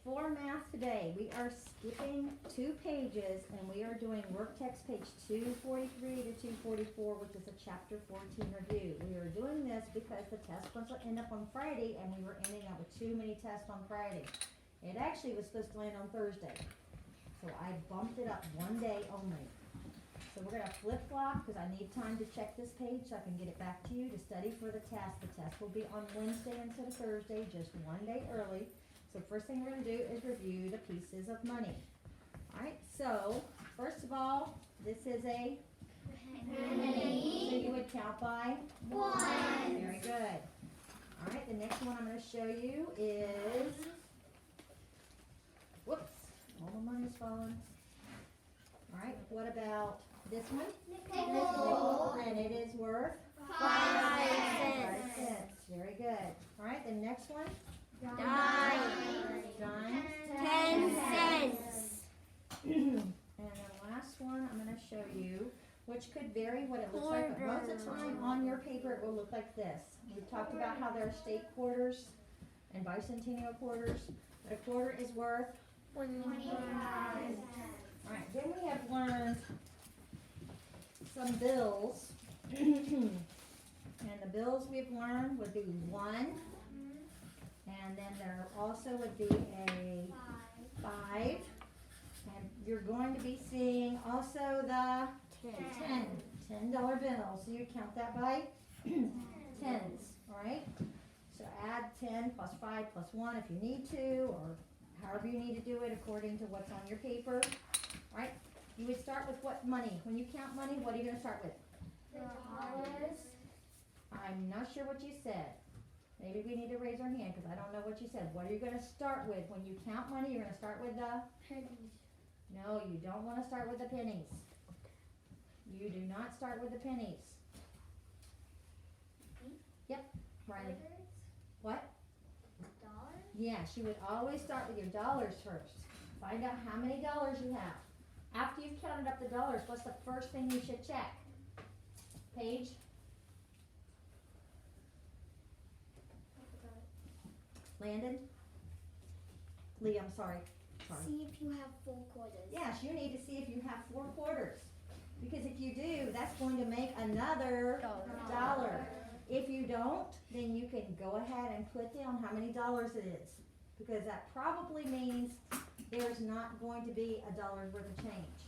for math today, we are skipping 2 pages and we are doing Worktext page 243 to 244, which is a chapter 14 review. We are doing this because the test was to end up on Friday and we were ending up with too many tests on Friday. It actually was supposed to land on Thursday. So I bumped it up 1 day only. So we're going to flip-flop because I need time to check this page so I can get it back to you to study for the test. The test will be on Wednesday instead of Thursday, just 1 day early. So first thing we're going to do is review the pieces of money. Alright, so first of all, this is a penny. So you would count by 1. Very good. Alright, the next one I'm going to show you is, whoops, all the money's falling. Alright, what about this one? Nickel. And it is worth 5 5 cents. cents. Very good. Alright, the next one? Dime. Dime. 10 cents. And the last one I'm going to show you, which could vary what it looks like, but most of the time on your paper it will look like this. We've talked about how there are state quarters and bicentennial quarters, but a quarter is worth 25 cents. Alright, then we have learned some bills. And the bills we've learned would be 1. And then there also would be a 5. And you're going to be seeing also the $10 bill. So you count that by tens, alright? So add 10 plus 5 plus 1 if you need to, or however you need to do it according to what's on your paper. Alright, you would start with what money? When you count money, what are you going to start with? Dollars. I'm not sure what you said. Maybe we need to raise our hand because I don't know what you said. What are you going to start with? When you count money, you're going to start with the? Pennies. No, you don't want to start with the pennies. You do not start with the pennies. Yep, Riley. What? Dollars. Yes, you would always start with your dollars first. Find out how many dollars you have. After you've counted up the dollars, what's the first thing you should check? Page? Landon? Lee, I'm sorry. See if you have 4 quarters. Yes, you need to see if you have 4 quarters. Because if you do, that's going to make another dollar. If you don't, then you can go ahead and put down how many dollars it is. Because that probably means there's not going to be a dollar's worth of change.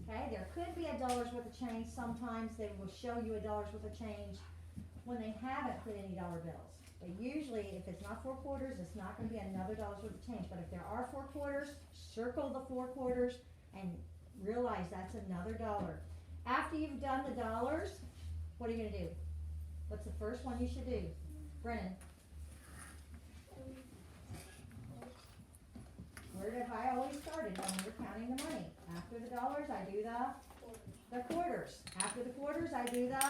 Okay, there could be a dollar's worth of change. Sometimes they will show you a dollar's worth of change when they haven't put any dollar bills. But usually, if it's not 4 quarters, it's not going to be another dollar's worth of change. But if there are 4 quarters, circle the 4 quarters and realize that's another dollar. After you've done the dollars, what are you going to do? What's the first one you should do? Brennan. Where have I always started when we're counting the money? After the dollars, I do the quarters. After the quarters, I do the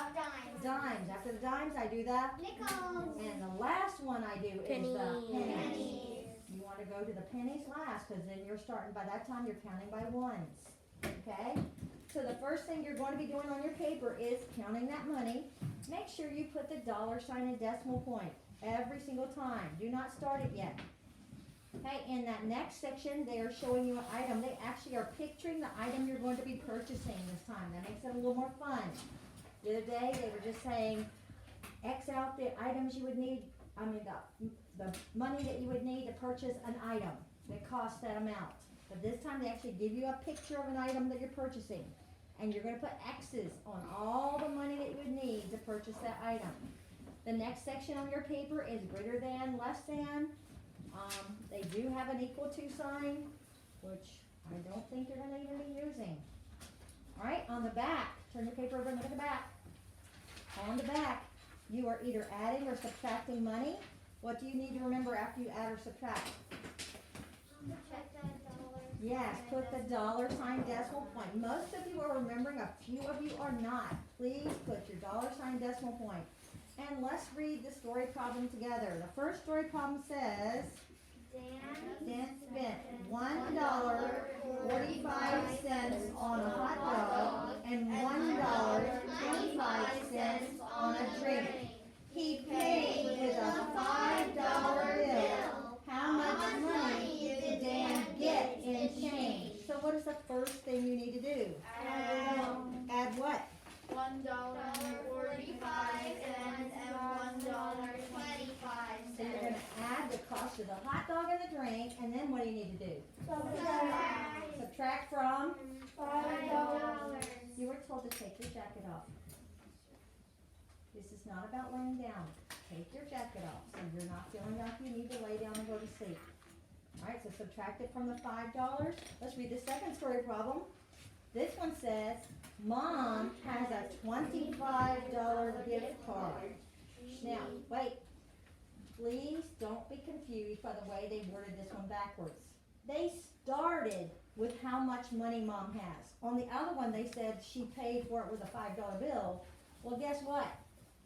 dimes. After the dimes, I do the Nickels. and the last one I do is the pennies. Pennies. You want to go to the pennies last because then you're starting, by that time you're counting by ones. Okay? So the first thing you're going to be doing on your paper is counting that money. Make sure you put the dollar sign and decimal point every single time. Do not start it yet. Okay, in that next section, they are showing you an item. They actually are picturing the item you're going to be purchasing this time. That makes it a little more fun. The other day, they were just saying, X out the items you would need, the money that you would need to purchase an item that costs that amount. But this time, they actually give you a picture of an item that you're purchasing. And you're going to put X's on all the money that you would need to purchase that item. The next section on your paper is greater than, less than. They do have an equal to sign, which I don't think you're going to even be using. Alright, on the back, turn your paper over and look at the back. On the back, you are either adding or subtracting money. What do you need to remember after you add or subtract? Check that dollar. Yes, put the dollar sign decimal point. Most of you are remembering, a few of you are not. Please put your dollar sign decimal point. And let's read the story problem together. The first story problem says, Dan spent $1.45 on a hot dog and $1.25 on a drink. He paid with a $5 bill. How much money the first thing you need to do? Add what? $1.45 and $1.25. So you're gonna add the cost of the hot dog and the drink, and then what do you need to do? Subtract from? $5. You were told to take your jacket off. This is not about laying down. Take your jacket off, so you're not feeling like you need to lay down and go to sleep. Alright, so subtract it from the $5. Let's read the second story problem. This one says, Mom has a $25 gift card. Now, wait. Please don't be confused by the way they worded this one backwards. They started with how much money Mom has. On the other one, they said she paid for it with a $5 bill. Well, guess what?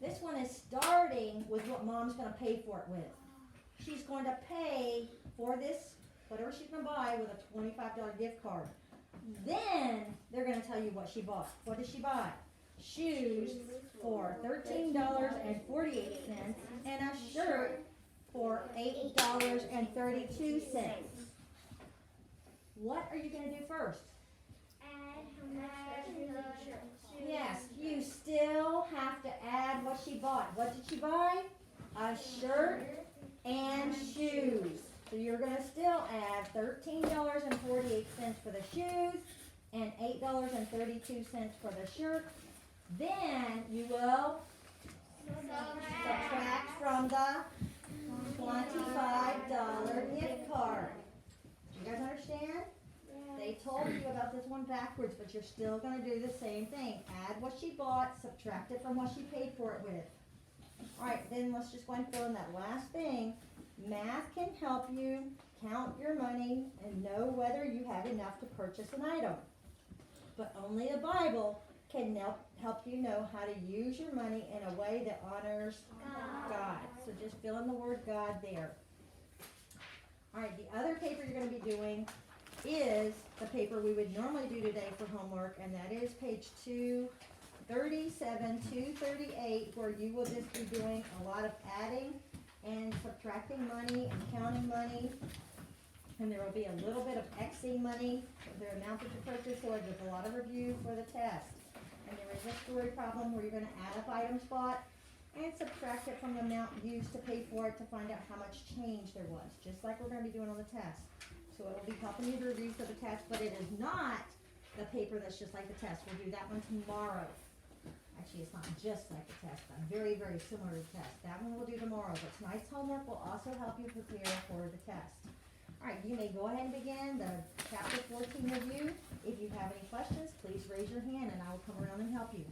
This one is starting with what Mom's going to pay for it with. She's going to pay for this, whatever she's going to buy, with a $25 gift card. Then they're going to tell you what she bought. What did she buy? Shoes for $13.48 and a shirt for $8.32. What are you going to do first? Add how much the shirt. Yes, you still have to add what she bought. What did she buy? A shirt and shoes. So you're going to still add $13.48 for the shoes and $8.32 for the shirt. Then you will subtract from the $25 gift card. Do you guys understand? They told you about this one backwards, but you're still going to do the same thing. Add what she bought, subtract it from what she paid for it with. Alright, then let's just go and fill in that last thing. Math can help you count your money and know whether you have enough to purchase an item. But only the Bible can help you know how to use your money in a way that honors God. So just fill in the word God there. Alright, the other paper you're going to be doing is the paper we would normally do today for homework, and that is page 237, 238, where you will just be doing a lot of adding and subtracting money and counting money, and there will be a little bit of Xing money, the amount that you purchase, so there's a lot of review for the test. And there is a story problem where you're going to add up items bought and subtract it from the amount used to pay for it to find out how much change there was, just like we're going to be doing on the test. So it will be helping you to review for the test, but it is not the paper that's just like the test. We'll do that one tomorrow. Actually, it's not just like the test, but very, very similar to the test. That one we'll do tomorrow, but tonight's homework will also help you prepare for the test. All right, you may go ahead and begin the chapter 14 review. If you have any questions, please raise your hand and I will come around and help you.